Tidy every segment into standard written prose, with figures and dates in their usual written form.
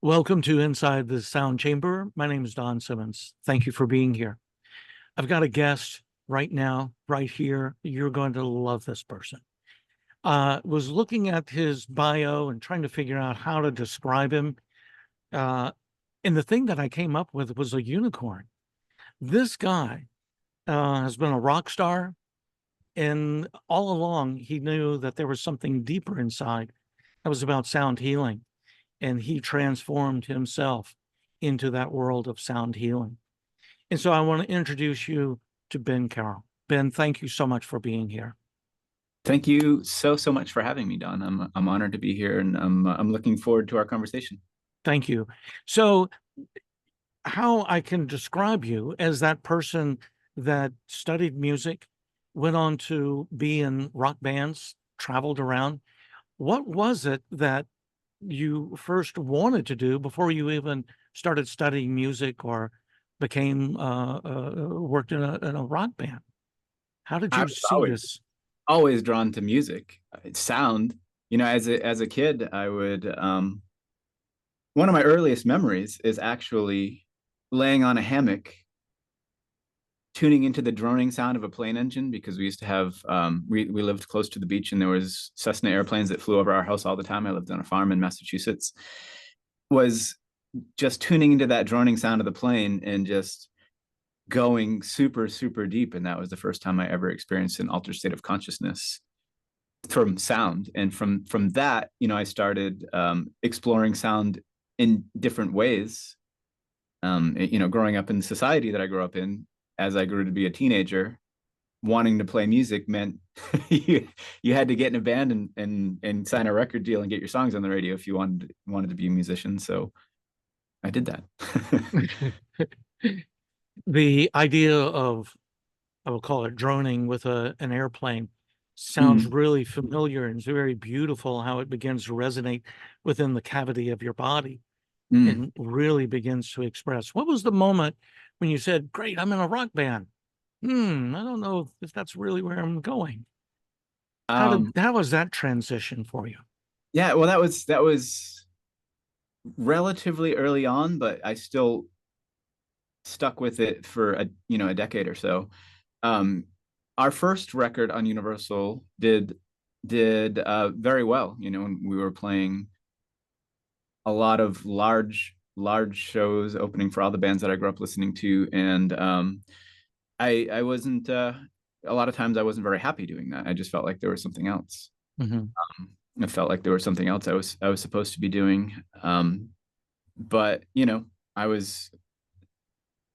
Welcome to Inside the Sound Chamber. My name is Don Simmons. Thank you for being here. I've got a guest right now, right here. You're going to love this person. Was looking at his bio and trying to figure out how to describe him. Uh, and the thing that I came up with was a unicorn. This guy has been a rock star, and all along he knew that there was something deeper inside that was about sound healing. And he transformed himself into that world of sound healing. And so I want to introduce you to Ben Carroll. Ben, thank you so much for being here. Thank you so much for having me, Don. I'm honored to be here, and I'm looking forward to our conversation. Thank you. So, how I can describe you as that person that studied music, went on to be in rock bands, traveled around. What was it that you first wanted to do before you even started studying music or became worked in a rock band? How did I you was see this? always drawn to music, sound. As a kid, I would one of my earliest memories is actually laying on a hammock, tuning into the droning sound of a plane engine because we used to have we lived close to the beach and there was Cessna airplanes that flew over our house all the time. I lived on a farm in Massachusetts. Was just tuning into that droning sound of the plane and just going super deep, and that was the first time I ever experienced an altered state of consciousness from sound. And from that, I started exploring sound in different ways. Growing up in the society that I grew up in, as I grew to be a teenager, wanting to play music meant you had to get in a band and sign a record deal and get your songs on the radio if you wanted to be a musician. So I did that. The idea of, I will call it droning with an airplane, sounds Mm, really familiar, and it's very beautiful how it begins to resonate within the cavity of your body mm. and really begins to express. What was the moment when you said, great, I'm in a rock band? I don't know if that's really where I'm going. Um, How was that transition for you? yeah, well, that was relatively early on, but I still stuck with it for a decade or so. Um, our first record on Universal did very well. And we were playing a lot of large shows, opening for all the bands that I grew up listening to, and I wasn't a lot of times I wasn't very happy doing that. I just felt like there was something else. Mhm. I felt like there was something else I was supposed to be doing. But I was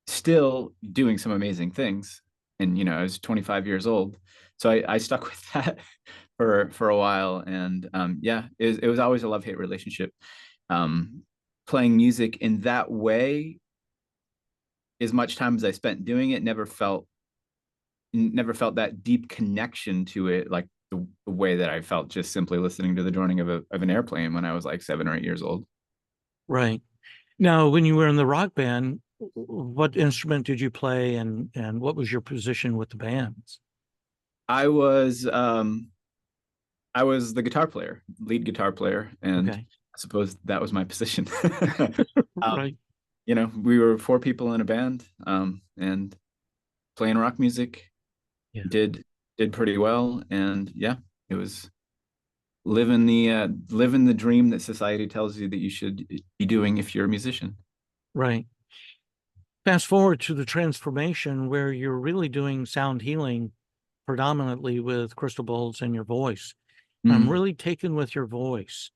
still doing some amazing things. And I was 25 years old, so I stuck with that for a while. And yeah, it was always a love-hate relationship. Um, Playing music in that way, as much time as I spent doing it, never felt that deep connection to it, like the way that I felt just simply listening to the droning of an airplane when I was like 7 or 8 years old. Right. Now, when you were in the rock band, what instrument did you play and what was your position with the bands? I was um I was the guitar player, lead guitar player, and Okay. I suppose that was my position. um, Right. we were four people in a band, and playing rock music Yeah. did did pretty well. And yeah, it was living the dream that society tells you that you should be doing if you're a musician. Right. Fast forward to the transformation where you're really doing sound healing predominantly with crystal bowls and your voice. I'm Mm. really taken with your voice.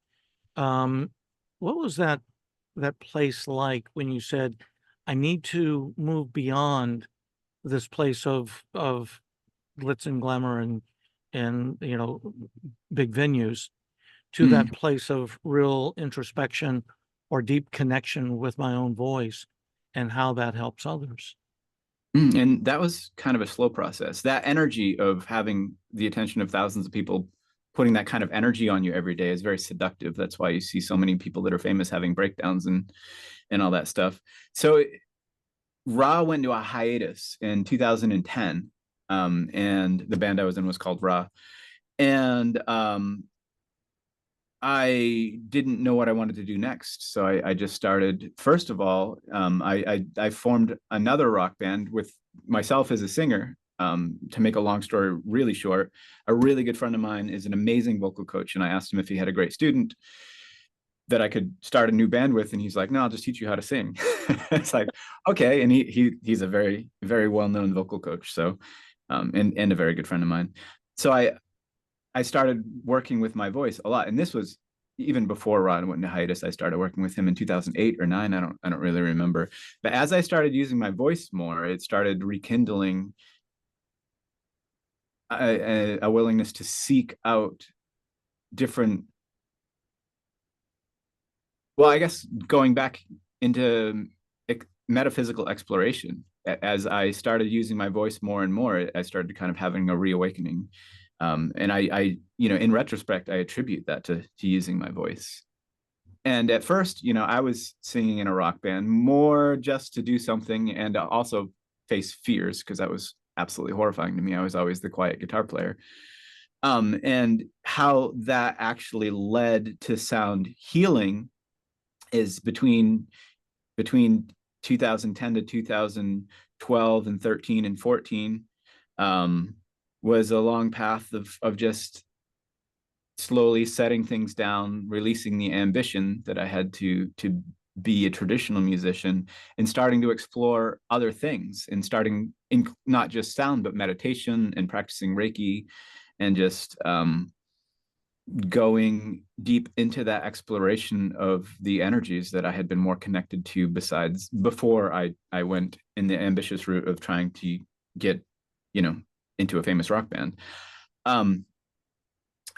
Um, what was that place like when you said, I need to move beyond this place of glitz and glamour and big venues to Mm. that place of real introspection or deep connection with my own voice and how that helps others. And that was kind of a slow process. That energy of having the attention of thousands of people putting that kind of energy on you every day is very seductive. That's why you see so many people that are famous having breakdowns and all that stuff. So Ra went to a hiatus in 2010, and the band I was in was called Ra. And I didn't know what I wanted to do next. So I just started, first of all, I formed another rock band with myself as a singer. To make a long story really short, a really good friend of mine is an amazing vocal coach. And I asked him if he had a great student that I could start a new band with. And he's like, no, I'll just teach you how to sing. It's like, okay. And he's a very, very well-known vocal coach. So, and a very good friend of mine. So I started working with my voice a lot. And this was even before Rod went into hiatus. I started working with him in 2008 or 9. I don't really remember. But as I started using my voice more, it started rekindling a willingness to seek out different, well, I guess going back into metaphysical exploration. As I started using my voice more and more, I started kind of having a reawakening. And in retrospect, I attribute that to using my voice. And at first, I was singing in a rock band more just to do something and also face fears, because that was absolutely horrifying to me. I was always the quiet guitar player. And how that actually led to sound healing is between 2010 to 2012 and 13 and 14, was a long path of just slowly setting things down, releasing the ambition that I had to be a traditional musician, and starting to explore other things, and starting in not just sound, but meditation and practicing Reiki, and just going deep into that exploration of the energies that I had been more connected to besides before I went in the ambitious route of trying to get, into a famous rock band.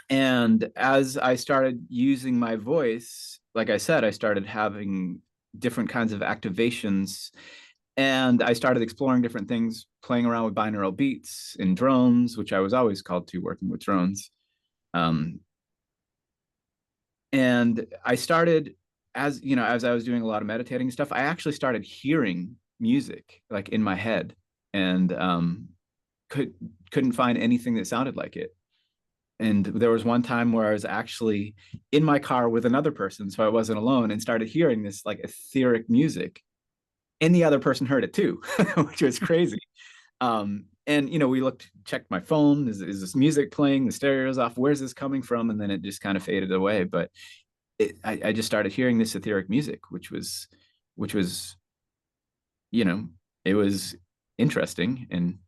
And as I started using my voice, like I said, I started having different kinds of activations, and I started exploring different things, playing around with binaural beats and drones, which I was always called to, working with drones. And I started, as I was doing a lot of meditating stuff, I actually started hearing music like in my head, and couldn't find anything that sounded like it. And there was one time where I was actually in my car with another person, so I wasn't alone, and started hearing this like etheric music, and the other person heard it too, which was crazy. And we checked my phone. Is this music playing? The stereo's off. Where's this coming from? And then it just kind of faded away. But I just started hearing this etheric music, which was, it was interesting and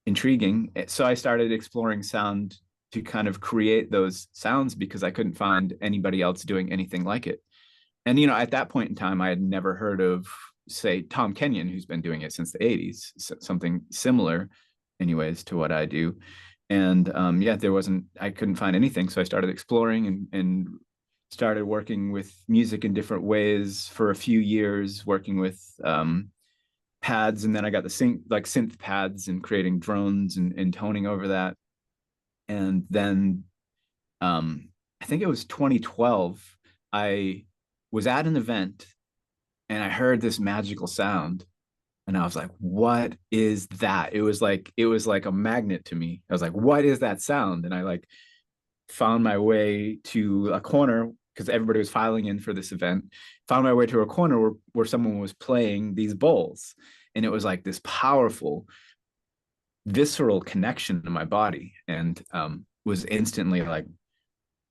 intriguing. So I started exploring sound to kind of create those sounds, because I couldn't find anybody else doing anything like it. And at that point in time, I had never heard of, say, Tom Kenyon, who's been doing it since the 80s, something similar anyways to what I do. And I couldn't find anything. So I started exploring and started working with music in different ways for a few years, working with pads. And then I got the synth pads, and creating drones and toning over that. And then I think it was 2012, I was at an event and I heard this magical sound, and I was like, what is that? It was like a magnet to me. I was like, what is that sound? And I found my way to a corner, because everybody was filing in for this event. Found my way to a corner where someone was playing these bowls, and it was like this powerful visceral connection to my body, and was instantly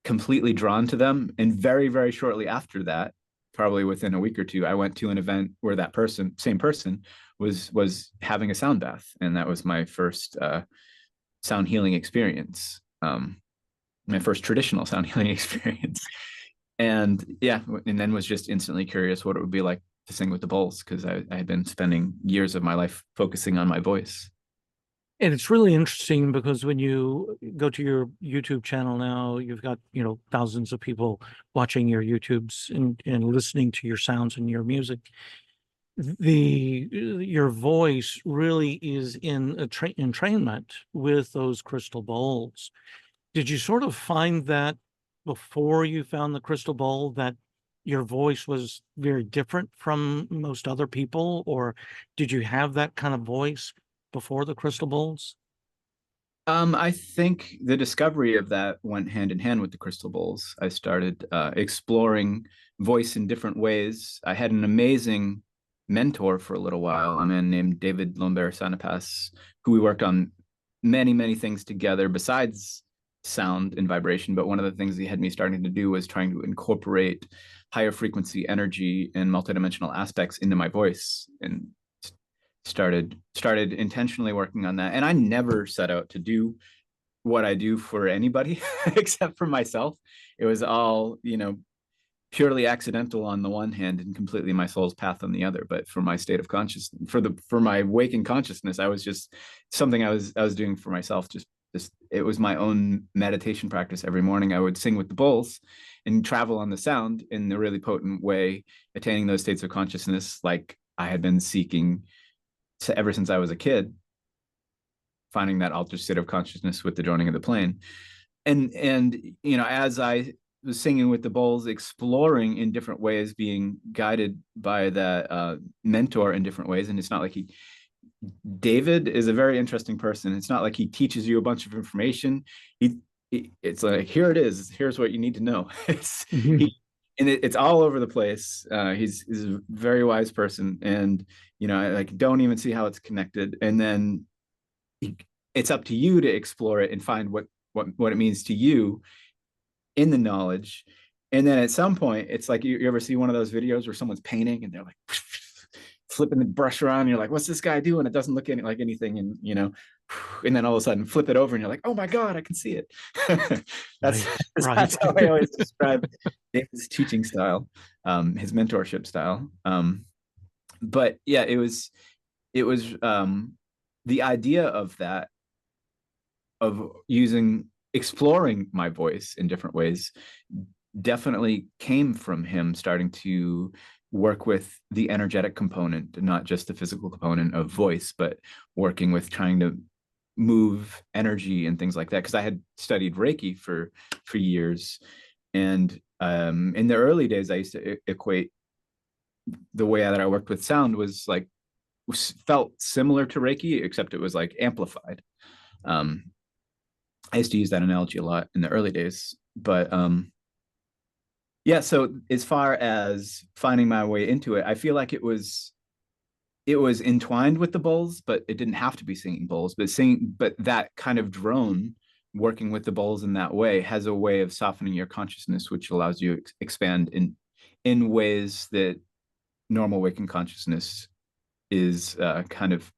completely drawn to them. And very, very shortly after that, probably within a week or two, I went to an event where that same person was having a sound bath. And that was my first sound healing experience. My first traditional sound healing experience. And yeah, and then was just instantly curious what it would be like to sing with the bowls, because I had been spending years of my life focusing on my voice. And it's really interesting because when you go to your YouTube channel now, you've got, thousands of people watching your YouTubes and listening to your sounds and your music. Your voice really is in entrainment with those crystal bowls. Did you sort of find that before you found the crystal bowl, that your voice was very different from most other people, or did you have that kind of voice before the crystal bowls? I think the discovery of that went hand in hand with the crystal bowls. I started exploring voice in different ways. I had an amazing mentor for a little while, a man named David Lambert Sanapas, who we worked on many, many things together besides sound and vibration. But one of the things he had me starting to do was trying to incorporate higher frequency energy and multidimensional aspects into my voice, and started intentionally working on that. And I never set out to do what I do for anybody except for myself. It was all, purely accidental on the one hand and completely my soul's path on the other. But for my state of consciousness, for my waking consciousness, I was just something I was doing for myself. Just it was my own meditation practice. Every morning I would sing with the bulls and travel on the sound in a really potent way, attaining those states of consciousness like I had been seeking ever since I was a kid, finding that altered state of consciousness with the joining of the plane. And as I was singing with the bowls, exploring in different ways, being guided by that mentor in different ways. And it's not like David is a very interesting person. It's not like he teaches you a bunch of information. It's like, here it is. Here's what you need to know. Mhm. It's all over the place. He's a very wise person, and I like don't even see how it's connected. And then it's up to you to explore it and find what it means to you in the knowledge. And then at some point, it's like you ever see one of those videos where someone's painting and they're like flipping the brush around. And you're like, what's this guy doing? It doesn't look like anything. And and then all of a sudden flip it over and you're like, oh my God, I can see it. that's Right, right. that's how I always describe David's teaching style, his mentorship style. But yeah, it was the idea of that, of exploring my voice in different ways, definitely came from him starting to work with the energetic component, not just the physical component of voice, but working with trying to move energy and things like that. Because I had studied Reiki for years, and in the early days, I used to equate the way that I worked with sound was like felt similar to Reiki, except it was like amplified. Um, I used to use that analogy a lot in the early days, but yeah. So as far as finding my way into it, I feel like it was entwined with the bowls, but it didn't have to be singing bowls. But that kind of drone working with the bowls in that way has a way of softening your consciousness, which allows you to expand in ways that normal waking consciousness is kind of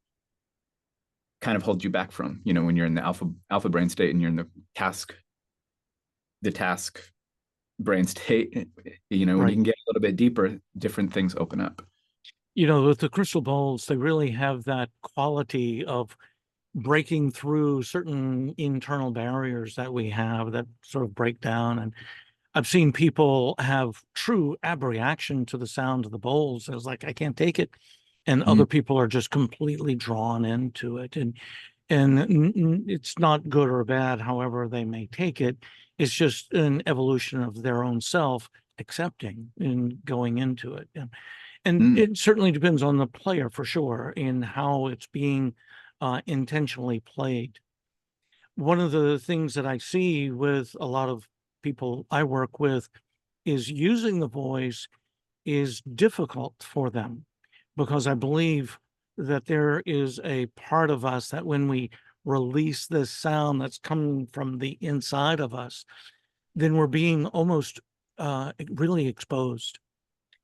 holds you back from. When you're in the alpha brain state and you're in the task brain state, when you Right. can get a little bit deeper, different things open up. With the crystal bowls, they really have that quality of breaking through certain internal barriers that we have that sort of break down. And I've seen people have true abreaction to the sound of the bowls. It's like, I can't take it. And Mm, other people are just completely drawn into it. And it's not good or bad, however they may take it. It's just an evolution of their own self accepting and going into it. And mm, it certainly depends on the player for sure in how it's being intentionally played. One of the things that I see with a lot of people I work with is using the voice is difficult for them because I believe that there is a part of us that when we release this sound that's coming from the inside of us, then we're being almost really exposed,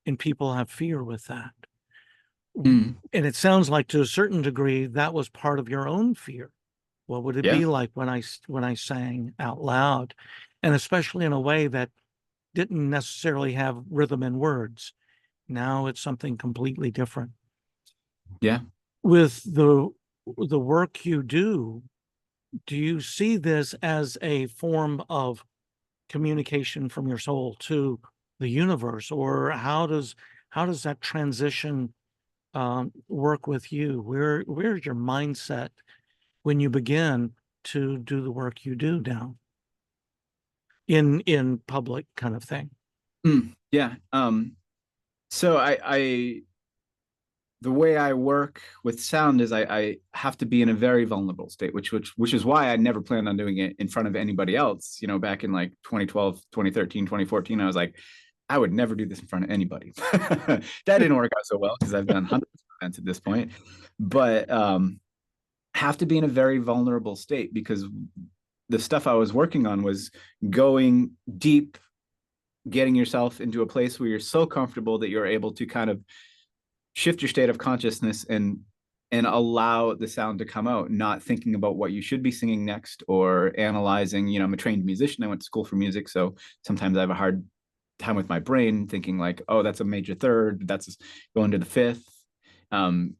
and people have fear with that. mm. And it sounds like to a certain degree that was part of your own fear. What would it Yeah, be like when I sang out loud, and especially in a way that didn't necessarily have rhythm and words? Now it's something completely different. yeah. With the work you do you see this as a form of communication from your soul to the universe, or how does that transition work with you? Where's your mindset when you begin to do the work you do now in public kind of thing? Yeah. So I the way I work with sound is I have to be in a very vulnerable state, which is why I never planned on doing it in front of anybody else. You know, back in like 2012, 2013, 2014, I was like, I would never do this in front of anybody. That didn't work out so well because I've done hundreds of events at this point. But have to be in a very vulnerable state because the stuff I was working on was going deep, getting yourself into a place where you're so comfortable that you're able to kind of shift your state of consciousness and allow the sound to come out, not thinking about what you should be singing next or analyzing. You know, I'm a trained musician. I went to school for music, so sometimes I have a hard time with my brain thinking like, oh, that's a major third, that's going to the fifth, and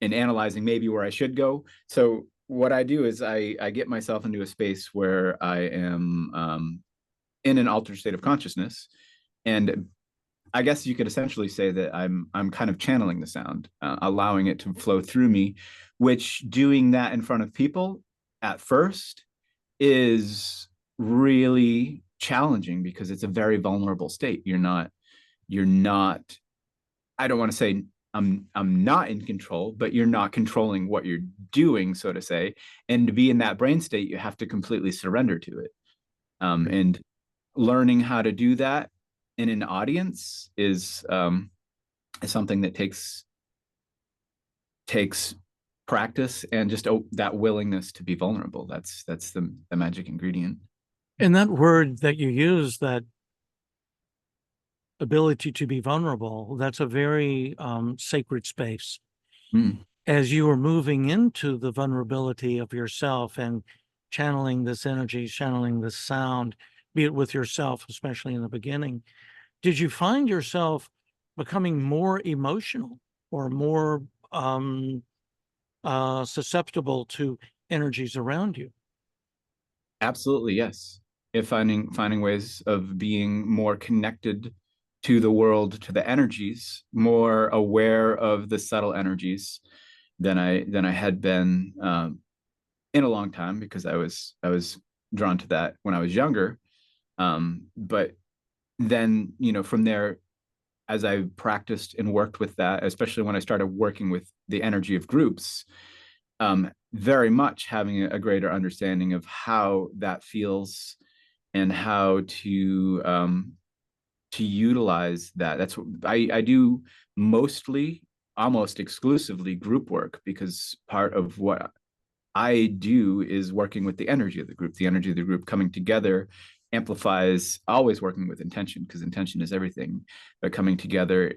analyzing maybe where I should go. So what I do is I get myself into a space where I am in an altered state of consciousness, and I guess you could essentially say that I'm kind of channeling the sound, allowing it to flow through me, which doing that in front of people at first is really challenging because it's a very vulnerable state. You're not, I don't want to say I'm not in control, but you're not controlling what you're doing, so to say. And to be in that brain state, you have to completely surrender to it. And learning how to do that in an audience is something that takes practice and just that willingness to be vulnerable. That's the magic ingredient. And that word that you use, that ability to be vulnerable, that's a very sacred space. Mm. As you were moving into the vulnerability of yourself and channeling this energy, channeling this sound, be it with yourself, especially in the beginning, did you find yourself becoming more emotional or more susceptible to energies around you? Absolutely, yes. If finding ways of being more connected to the world, to the energies, more aware of the subtle energies than I had been in a long time, because I was drawn to that when I was younger. But then, you know, from there, as I practiced and worked with that, especially when I started working with the energy of groups, very much having a greater understanding of how that feels and how to utilize that. That's what I do mostly, almost exclusively group work, because part of what I do is working with the energy of the group. The energy of the group coming together amplifies, always working with intention, because intention is everything, but coming together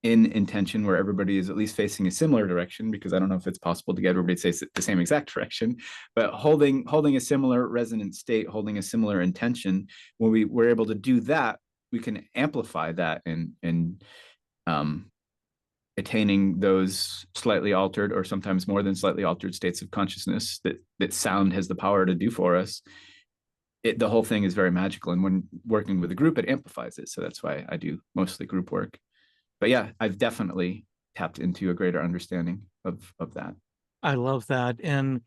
in intention where everybody is at least facing a similar direction, because I don't know if it's possible to get everybody to say the same exact direction, but holding a similar resonant state, holding a similar intention. When we're able to do that, we can amplify that and attaining those slightly altered, or sometimes more than slightly altered, states of consciousness that sound has the power to do for us. The whole thing is very magical, and when working with a group, it amplifies it. So that's why I do mostly group work. But yeah, I've definitely tapped into a greater understanding of that. I love that. And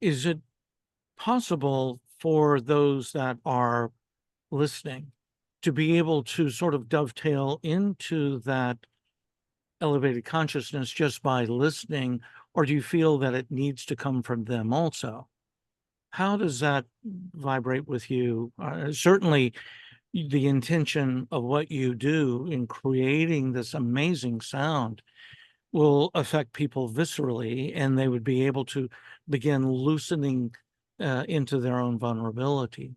is it possible for those that are listening to be able to sort of dovetail into that elevated consciousness just by listening, or do you feel that it needs to come from them also? How does that vibrate with you? Certainly, the intention of what you do in creating this amazing sound will affect people viscerally, and they would be able to begin loosening into their own vulnerability.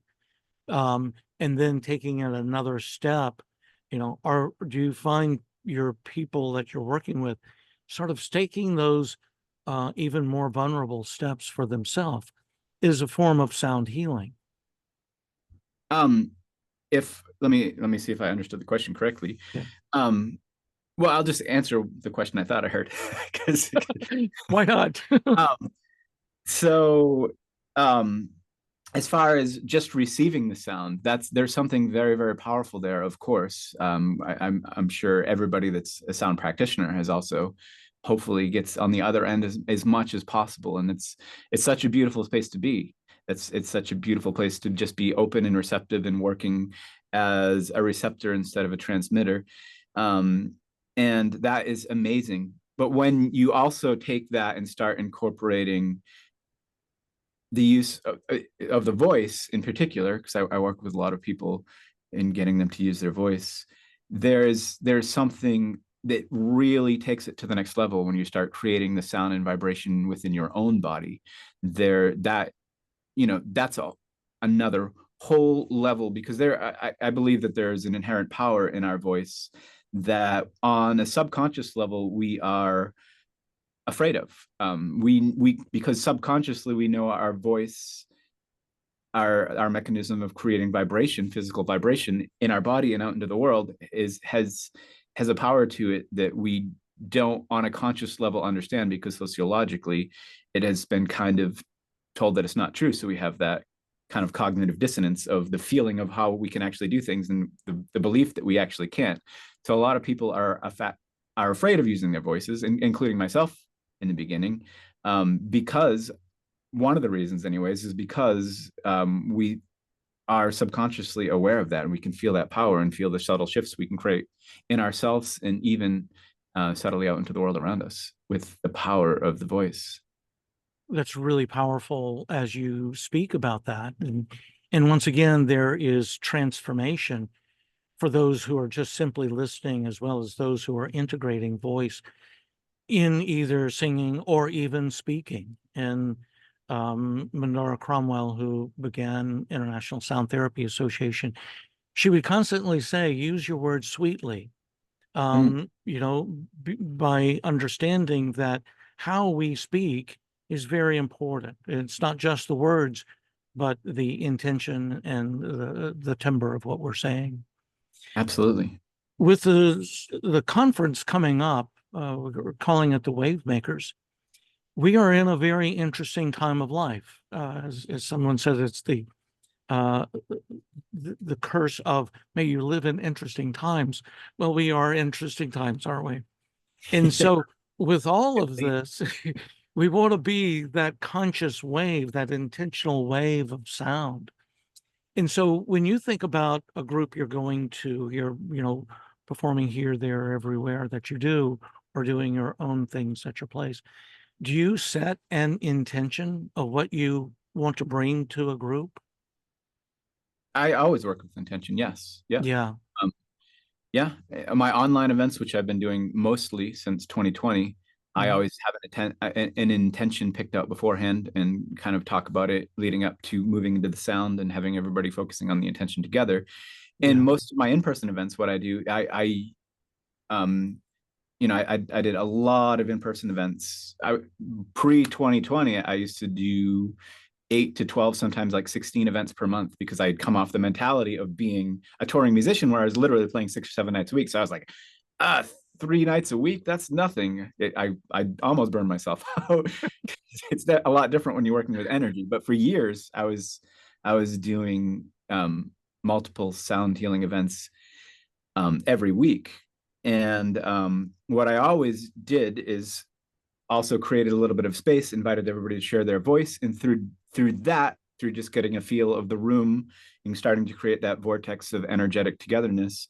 And then taking it another step, you know, do you find your people that you're working with sort of staking those even more vulnerable steps for themselves is a form of sound healing? Um, if let me see if I understood the question correctly. Yeah. Um, well, I'll just answer the question I thought I heard. 'Cause, Why not? um, so um, as far as just receiving the sound, there's something very, very powerful there, of course. I'm sure everybody that's a sound practitioner has also hopefully gets on the other end as much as possible. And it's such a beautiful space to be. It's such a beautiful place to just be open and receptive and working as a receptor instead of a transmitter. And that is amazing. but when you also take that and start incorporating the use of the voice in particular, because I work with a lot of people in getting them to use their voice, there's something that really takes it to the next level when you start creating the sound and vibration within your own body. That's another whole level, because I believe that there's an inherent power in our voice that on a subconscious level we are afraid of. We because subconsciously we know our voice, our mechanism of creating vibration, physical vibration in our body and out into the world has a power to it that we don't on a conscious level understand, because sociologically it has been kind of told that it's not true. So we have that kind of cognitive dissonance of the feeling of how we can actually do things and the belief that we actually can't. So a lot of people are afraid of using their voices, including myself in the beginning, because one of the reasons anyways is because we are subconsciously aware of that, and we can feel that power and feel the subtle shifts we can create in ourselves and even subtly out into the world around us with the power of the voice. That's really powerful as you speak about that. And once again, there is transformation for those who are just simply listening, as well as those who are integrating voice in either singing or even speaking. And Menora Cromwell, who began International Sound Therapy Association, she would constantly say, use your words sweetly, Mm, by understanding that how we speak is very important. It's not just the words, but the intention and the timbre of what we're saying. absolutely. With the conference coming up, we're calling it the Wave Makers. We are in a very interesting time of life. As someone said, it's uh, the curse of may you live in interesting times. Well, we are interesting times, aren't we? And so with all of this, we want to be that conscious wave, that intentional wave of sound. And so when you think about a group you're going to, you're, performing here, there, everywhere that you do, or doing your own things at your place, do you set an intention of what you want to bring to a group? I always work with intention. Yes. Yeah. Yeah. Um, yeah. My online events, which I've been doing mostly since 2020, I Mhm. always have an intention picked out beforehand and kind of talk about it leading up to moving into the sound and having everybody focusing on the intention together. In Yeah. most of my in-person events, what I do, um, I did a lot of in-person events. Pre 2020, I used to do 8 to 12, sometimes like 16 events per month, because I had come off the mentality of being a touring musician where I was literally playing 6 or 7 nights a week. So I was like, 3 nights a week, that's nothing. I almost burned myself out. It's a lot different when you're working with energy. But for years, I was doing multiple sound healing events every week. And what I always did is also created a little bit of space, invited everybody to share their voice, and through just getting a feel of the room and starting to create that vortex of energetic togetherness,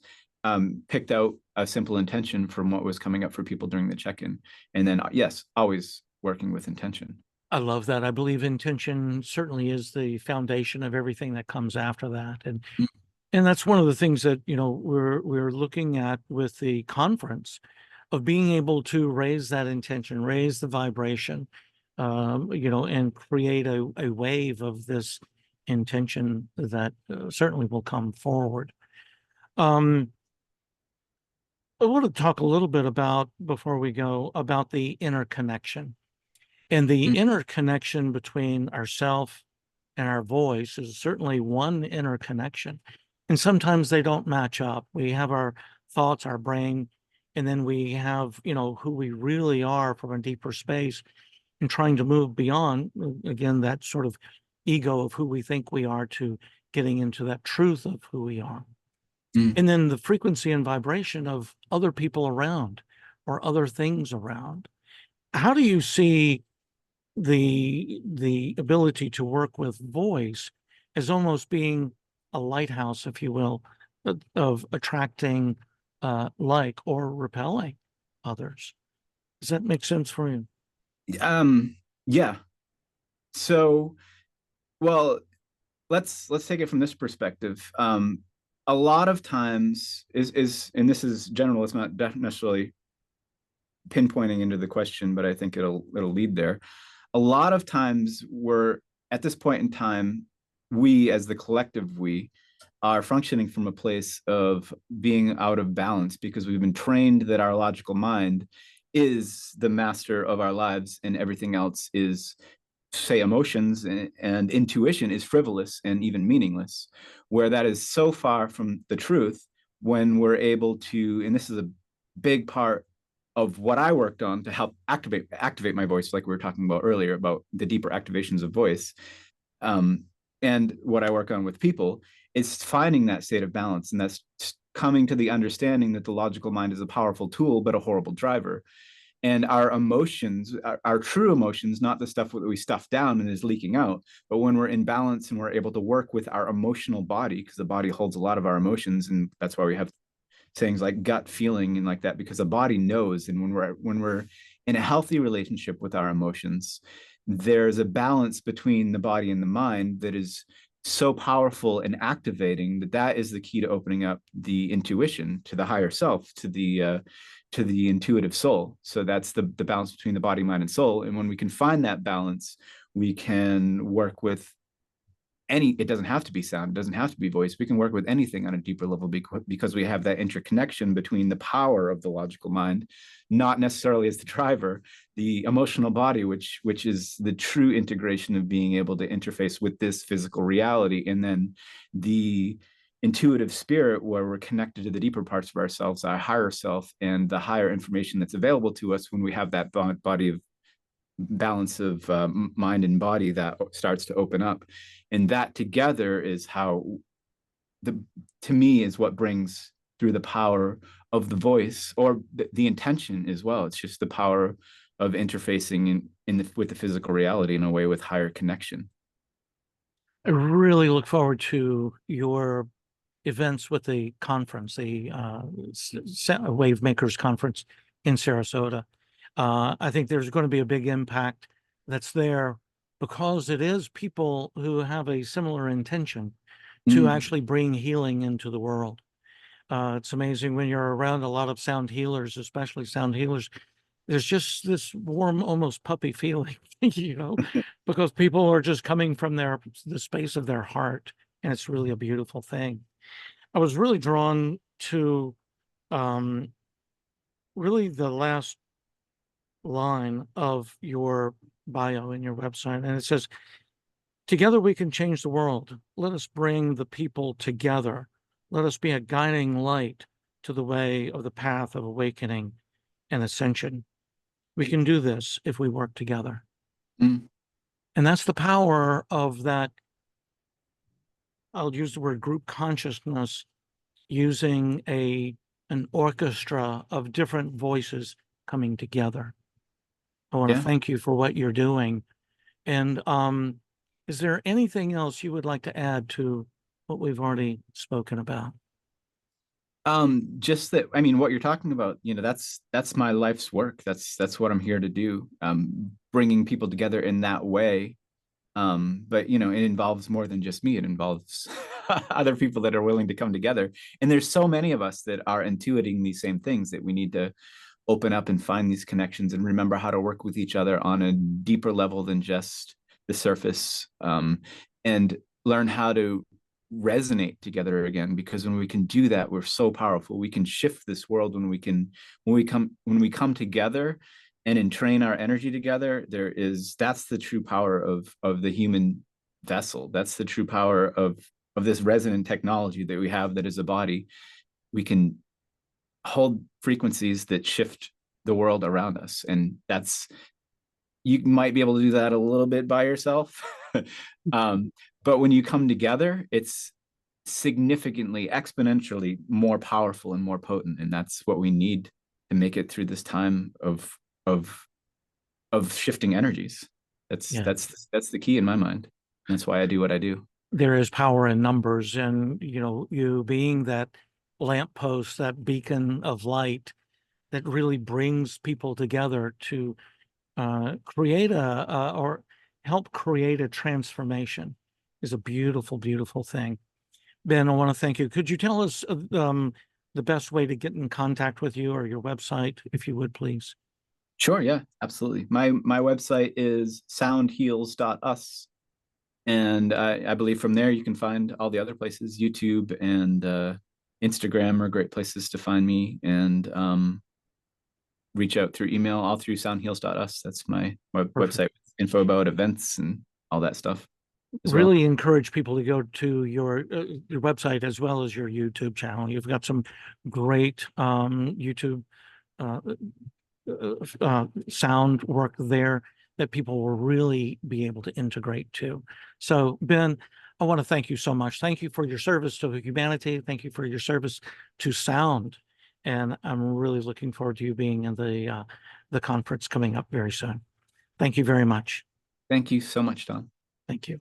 picked out a simple intention from what was coming up for people during the check-in, and then yes, always working with intention. I love that. I believe intention certainly is the foundation of everything that comes after that. And that's one of the things that, we're looking at with the conference, of being able to raise that intention, raise the vibration, and create a wave of this intention that certainly will come forward. Um, I want to talk a little bit about, before we go, about the interconnection. And the Mm, interconnection between ourself and our voice is certainly one interconnection. And sometimes they don't match up. We have our thoughts, our brain, and then we have, who we really are from a deeper space, and trying to move beyond, again, that sort of ego of who we think we are, to getting into that truth of who we are. mm. And then the frequency and vibration of other people around or other things around. How do you see the ability to work with voice as almost being a lighthouse, if you will, of attracting like or repelling others? Does that make sense for you? Yeah. So, well, let's take it from this perspective. A lot of times and this is general, it's not necessarily pinpointing into the question, but I think it'll lead there. A lot of times we're at this point in time, we as the collective we are functioning from a place of being out of balance because we've been trained that our logical mind is the master of our lives and everything else is, say, emotions and intuition is frivolous and even meaningless, where that is so far from the truth. When we're able to, and this is a big part of what I worked on to help activate my voice, like we were talking about earlier about the deeper activations of voice, um, and what I work on with people is finding that state of balance, and that's coming to the understanding that the logical mind is a powerful tool but a horrible driver, and our emotions, our true emotions, not the stuff that we stuff down and is leaking out, but when we're in balance and we're able to work with our emotional body, because the body holds a lot of our emotions, and that's why we have sayings like gut feeling and like that, because the body knows. And when we're in a healthy relationship with our emotions, there's a balance between the body and the mind that is so powerful and activating that is the key to opening up the intuition to the higher self, to the intuitive soul. So that's the balance between the body, mind, and soul. And when we can find that balance, we can work with it doesn't have to be sound, it doesn't have to be voice. We can work with anything on a deeper level because we have that interconnection between the power of the logical mind, not necessarily as the driver, the emotional body, which is the true integration of being able to interface with this physical reality, and then the intuitive spirit, where we're connected to the deeper parts of ourselves, our higher self, and the higher information that's available to us when we have that body of balance of mind and body that starts to open up. And that together is how to me is what brings through the power of the voice, or the intention as well. It's just the power of interfacing with the physical reality in a way with higher connection. I really look forward to your events with the conference, the Wave Makers Conference in Sarasota. I think there's going to be a big impact that's there because it is people who have a similar intention to actually bring healing into the world. It's amazing when you're around a lot of sound healers, especially sound healers. There's just this warm, almost puppy feeling, because people are just coming from the space of their heart, and it's really a beautiful thing. I was really drawn to um, really the last line of your bio in your website, and it says, "Together we can change the world. Let us bring the people together. Let us be a guiding light to the way of the path of awakening and ascension. We can do this if we work together." Mm. And that's the power of that. I'll use the word group consciousness, using an orchestra of different voices coming together. I want to Yeah. thank you for what you're doing. And is there anything else you would like to add to what we've already spoken about? Just that, I mean, what you're talking about, that's my life's work. That's what I'm here to do. Bringing people together in that way. But it involves more than just me. It involves other people that are willing to come together. And there's so many of us that are intuiting these same things that we need to open up and find these connections and remember how to work with each other on a deeper level than just the surface, and learn how to resonate together again, because when we can do that, we're so powerful. We can shift this world when we come together and entrain our energy together. That's the true power of the human vessel. That's the true power of this resonant technology that we have, that is a body. We can hold frequencies that shift the world around us, and you might be able to do that a little bit by yourself. But when you come together, it's significantly, exponentially more powerful and more potent. And that's what we need to make it through this time of shifting energies. Yeah, That's the key in my mind. That's why I do what I do. there is power in numbers, and you being that lamppost, that beacon of light, that really brings people together to create or help create a transformation is a beautiful, beautiful thing. Ben, I want to thank you. Could you tell us the best way to get in contact with you, or your website, if you would, please? Sure, yeah, absolutely. My website is soundheals.us. And I believe from there you can find all the other places. YouTube and Instagram are great places to find me, and reach out through email, all through soundheals.us. That's my website, info about events and all that stuff as well. Really encourage people to go to your website as well as your YouTube channel. You've got some great YouTube sound work there that people will really be able to integrate too. So, Ben, I want to thank you so much. Thank you for your service to humanity. Thank you for your service to sound. And I'm really looking forward to you being in the conference coming up very soon. Thank you very much. Thank you so much, Don. Thank you.